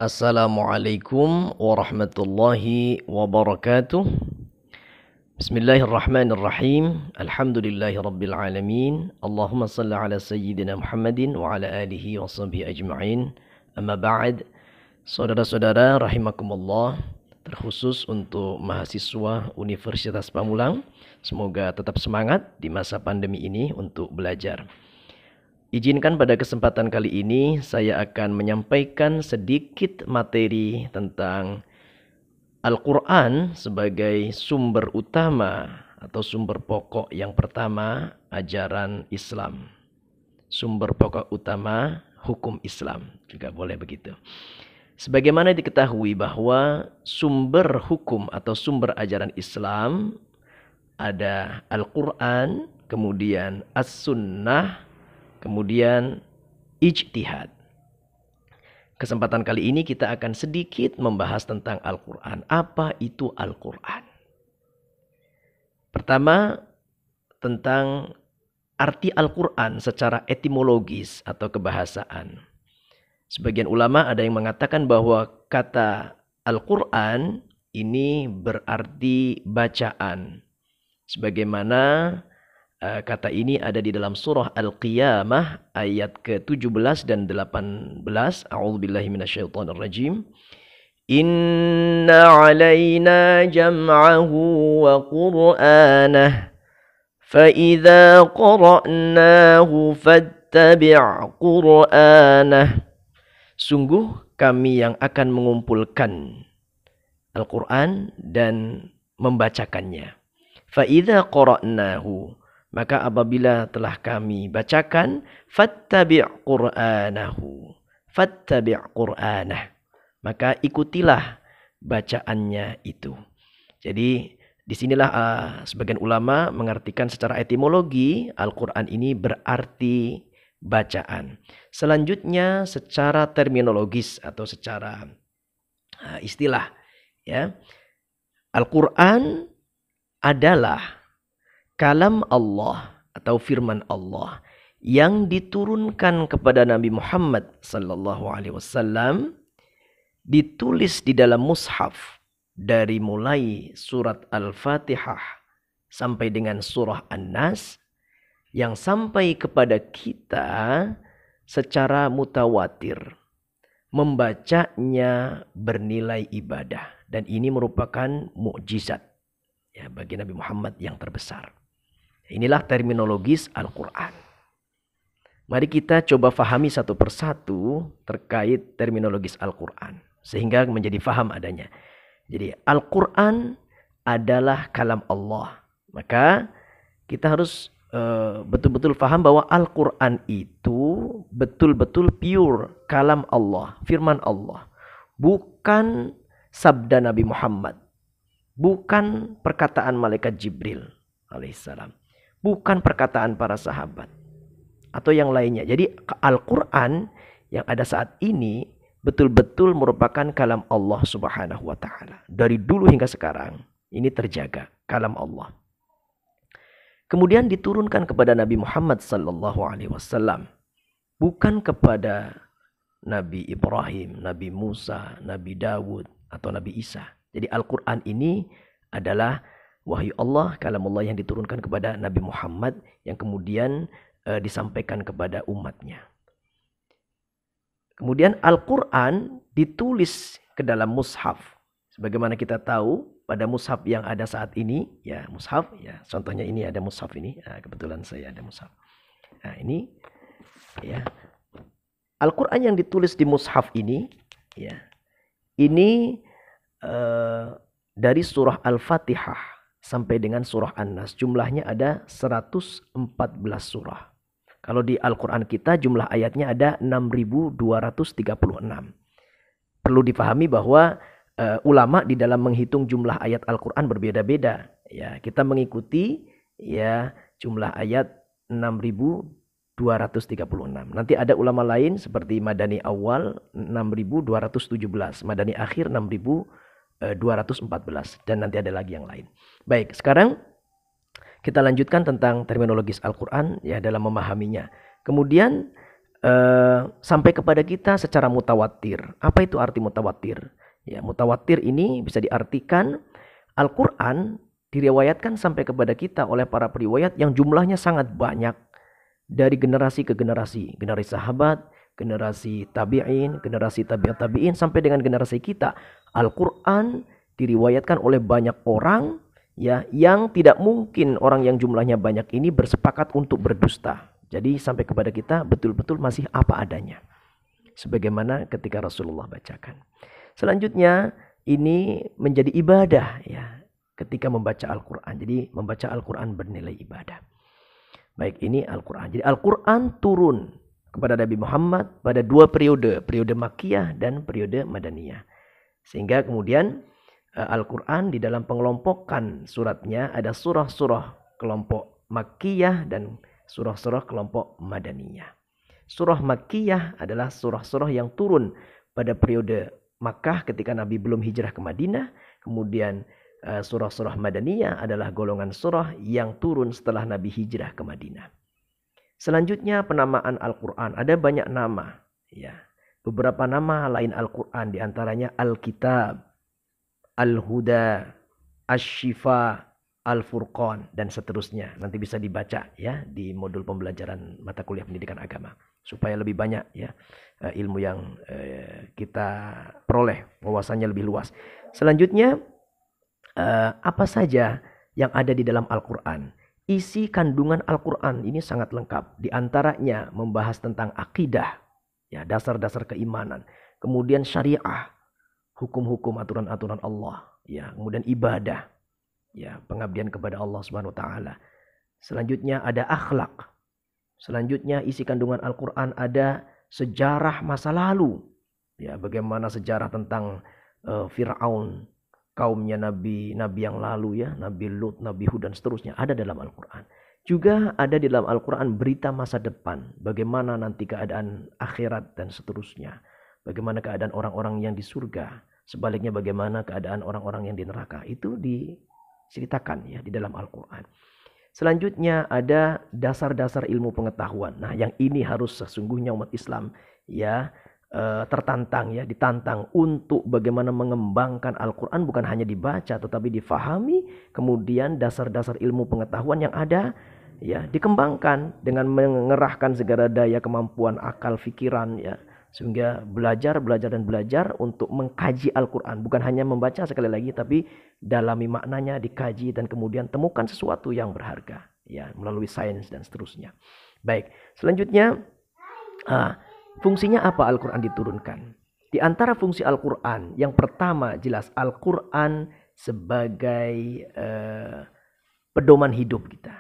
Assalamualaikum warahmatullahi wabarakatuh. Bismillahirrahmanirrahim. Alhamdulillahi rabbil alamin. Allahumma salli ala sayyidina Muhammadin wa ala alihi wa sahbihi ajma'in. Amma ba'd. Saudara-saudara rahimakumullah, terkhusus untuk mahasiswa Universitas Pamulang, semoga tetap semangat di masa pandemi ini untuk belajar. Izinkan pada kesempatan kali ini saya akan menyampaikan sedikit materi tentang Al-Quran sebagai sumber utama atau sumber pokok yang pertama ajaran Islam. Sumber pokok utama hukum Islam, juga boleh begitu. Sebagaimana diketahui bahwa sumber hukum atau sumber ajaran Islam ada Al-Quran, kemudian As-Sunnah, kemudian ijtihad. Kesempatan kali ini kita akan sedikit membahas tentang Al-Quran. Apa itu Al-Quran? Pertama, tentang arti Al-Quran secara etimologis atau kebahasaan. Sebagian ulama ada yang mengatakan bahwa kata Al-Quran ini berarti bacaan. Sebagaimana kata ini ada di dalam surah Al-Qiyamah ayat ke-17 dan 18. A'udzubillahi minasyaitonirrajim. Inna 'alaina jam'ahu wa qur'anah fa idza qara'nahu fattabi' qur'anah. Sungguh kami yang akan mengumpulkan Al-Quran dan membacakannya. Fa idza qara'nahu, maka apabila telah kami bacakan, fattabi' qur'anahu. Fattabi' qur'anah. Maka ikutilah bacaannya itu. Jadi disinilah sebagian ulama mengartikan secara etimologi Al-Quran ini berarti bacaan. Selanjutnya secara terminologis atau secara istilah, ya, Al-Quran adalah kalam Allah atau firman Allah yang diturunkan kepada Nabi Muhammad sallallahu alaihi wasallam, ditulis di dalam mushaf dari mulai surat Al-Fatihah sampai dengan surah An-Nas, yang sampai kepada kita secara mutawatir. Membacanya bernilai ibadah, dan ini merupakan mukjizat, ya, bagi Nabi Muhammad yang terbesar. Inilah terminologis Al-Quran. Mari kita coba fahami satu persatu terkait terminologis Al-Quran, sehingga menjadi faham adanya. Jadi Al-Quran adalah kalam Allah. Maka kita harus betul-betul faham bahwa Al-Quran itu betul-betul pure kalam Allah, firman Allah. Bukan sabda Nabi Muhammad. Bukan perkataan malaikat Jibril alaihissalam. Bukan perkataan para sahabat atau yang lainnya. Jadi Al-Quran yang ada saat ini betul-betul merupakan kalam Allah subhanahu wa ta'ala. Dari dulu hingga sekarang ini terjaga kalam Allah. Kemudian diturunkan kepada Nabi Muhammad sallallahu alaihi wasallam. Bukan kepada Nabi Ibrahim, Nabi Musa, Nabi Dawud atau Nabi Isa. Jadi Al-Quran ini adalah wahyu Allah, kalam Allah yang diturunkan kepada Nabi Muhammad yang kemudian disampaikan kepada umatnya. Kemudian Al-Quran ditulis ke dalam mushaf. Sebagaimana kita tahu pada mushaf yang ada saat ini, ya mushaf, ya contohnya ini ada mushaf ini. Nah, kebetulan saya ada mushaf. Nah ini, ya Al-Quran yang ditulis di mushaf ini, ya ini dari surah Al-Fatihah sampai dengan surah An-Nas. Jumlahnya ada 114 surah. Kalau di Al-Quran kita jumlah ayatnya ada 6.236. Perlu dipahami bahwa ulama di dalam menghitung jumlah ayat Al-Quran berbeda-beda. Ya, kita mengikuti ya jumlah ayat 6.236. Nanti ada ulama lain seperti Madani awal 6.217, Madani akhir 6.214, dan nanti ada lagi yang lain. Baik, sekarang kita lanjutkan tentang terminologis Al-Quran ya dalam memahaminya. Kemudian sampai kepada kita secara mutawatir. Apa itu arti mutawatir? Ya, mutawatir ini bisa diartikan Al-Quran diriwayatkan sampai kepada kita oleh para periwayat yang jumlahnya sangat banyak dari generasi ke generasi. Generasi sahabat, generasi tabi'in, generasi tabi'at tabi'in, sampai dengan generasi kita. Al-Quran diriwayatkan oleh banyak orang ya, yang tidak mungkin orang yang jumlahnya banyak ini bersepakat untuk berdusta. Jadi sampai kepada kita betul-betul masih apa adanya. Sebagaimana ketika Rasulullah bacakan. Selanjutnya ini menjadi ibadah ya ketika membaca Al-Quran. Jadi membaca Al-Quran bernilai ibadah. Baik, ini Al-Quran. Jadi Al-Quran turun kepada Nabi Muhammad pada 2 periode. Periode Makkiyah dan periode Madaniyah. Sehingga kemudian Al-Quran di dalam pengelompokan suratnya ada surah-surah kelompok Makkiyah dan surah-surah kelompok Madaniyah. Surah Makkiyah adalah surah-surah yang turun pada periode Makkah ketika Nabi belum hijrah ke Madinah. Kemudian surah-surah Madaniyah adalah golongan surah yang turun setelah Nabi hijrah ke Madinah. Selanjutnya penamaan Al-Quran. Ada banyak nama. Ya. Beberapa nama lain Al-Quran diantaranya Al-Kitab, Al-Huda, Asy-Syifa, Al-Furqan, dan seterusnya. Nanti bisa dibaca ya di modul pembelajaran mata kuliah pendidikan agama. Supaya lebih banyak ya ilmu yang kita peroleh, wawasannya lebih luas. Selanjutnya apa saja yang ada di dalam Al-Quran. Isi kandungan Al-Quran ini sangat lengkap. Di antaranya membahas tentang akidah, ya, dasar-dasar keimanan. Kemudian syariah, hukum-hukum, aturan-aturan Allah. Ya, kemudian ibadah, ya, pengabdian kepada Allah Subhanahu wa taala. Selanjutnya ada akhlak. Selanjutnya isi kandungan Al-Quran ada sejarah masa lalu. Ya, bagaimana sejarah tentang Fir'aun, kaumnya nabi yang lalu ya, Nabi Lut, Nabi Hud dan seterusnya ada dalam Al-Quran. Juga ada di dalam Al-Quran berita masa depan, bagaimana nanti keadaan akhirat dan seterusnya. Bagaimana keadaan orang-orang yang di surga, sebaliknya bagaimana keadaan orang-orang yang di neraka. Itu diceritakan ya di dalam Al-Quran. Selanjutnya ada dasar-dasar ilmu pengetahuan. Nah, yang ini harus sesungguhnya umat Islam ya tertantang ya, ditantang untuk bagaimana mengembangkan Al-Quran, bukan hanya dibaca tetapi difahami, kemudian dasar-dasar ilmu pengetahuan yang ada ya dikembangkan dengan mengerahkan segala daya kemampuan akal pikiran ya, sehingga belajar untuk mengkaji Al-Quran, bukan hanya membaca sekali lagi tapi dalami maknanya, dikaji dan kemudian temukan sesuatu yang berharga ya melalui sains dan seterusnya. Baik, selanjutnya fungsinya apa Al-Quran diturunkan? Di antara fungsi Al-Quran, yang pertama jelas Al-Quran sebagai pedoman hidup kita.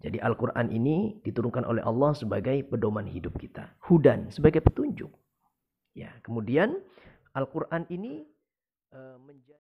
Jadi Al-Quran ini diturunkan oleh Allah sebagai pedoman hidup kita. Hudan sebagai petunjuk. Ya, kemudian Al-Quran ini menjadi